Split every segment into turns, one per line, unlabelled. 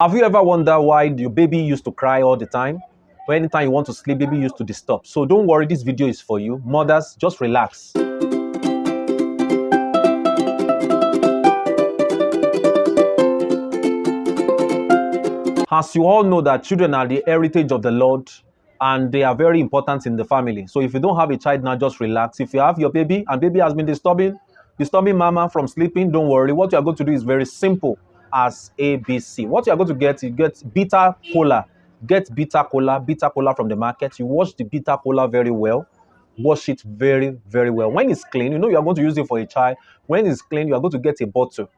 Have you ever wondered why your baby used to cry all the time? Or anytime you want to sleep, baby used to disturb. So don't worry, this video is for you. Mothers, just relax. As you all know that children are the heritage of the Lord and they are very important in the family. So if you don't have a child now, just relax. If you have your baby and baby has been disturbing mama from sleeping, don't worry. What you are going to do is very simple as ABC. What you are going to get, you get bitter cola. Get bitter cola from the market. You wash the bitter cola very well. Wash it very, very well. When it's clean, you know you are going to use it for a child. When it's clean, you are going to get a bottle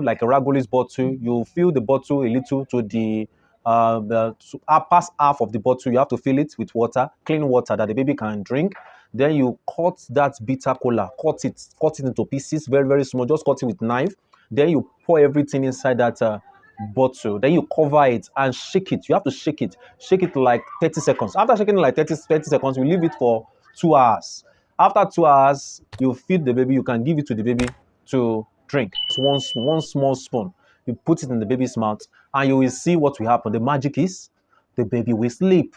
like a Ragolis bottle. You fill the bottle a little to past half of the bottle. You have to fill it with water, clean water that the baby can drink. Then you cut that bitter cola, cut it into pieces, very, very small. Just cut it with knife. Then you pour everything inside that bottle. Then you cover it and shake it. You have to shake it. Shake it like 30 seconds. After shaking it like 30 seconds, you leave it for 2 hours. After 2 hours, you feed the baby. You can give it to the baby to drink. One small spoon. You put it in the baby's mouth and you will see what will happen. The magic is the baby will sleep.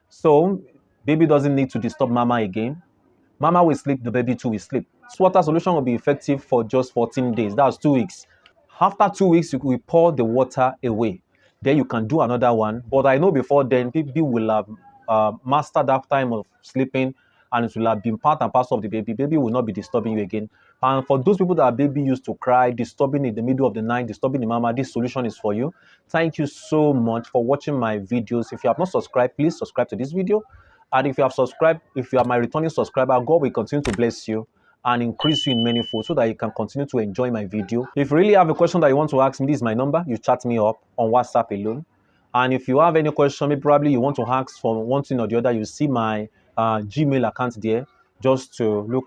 So baby doesn't need to disturb mama again. Mama will sleep, the baby too will sleep. This water solution will be effective for just 14 days. That's 2 weeks. After 2 weeks, you will pour the water away. Then you can do another one. But I know before then, baby will have mastered that time of sleeping and it will have been part and parcel of the baby. Baby will not be disturbing you again. And for those people that baby used to cry, disturbing in the middle of the night, disturbing the mama, this solution is for you. Thank you so much for watching my videos. If you have not subscribed, please subscribe to this video. And if you have subscribed, if you are my returning subscriber, God will continue to bless you and increase you in many folds so that you can continue to enjoy my video. If you really have a question that you want to ask me, this is my number. You chat me up on WhatsApp alone. And if you have any question, maybe probably you want to ask for one thing or the other, you see my Gmail account there. Just to look,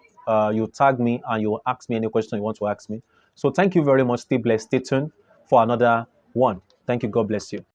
you tag me and you ask me any question you want to ask me. So thank you very much. Stay blessed. Stay tuned for another one. Thank you. God bless you.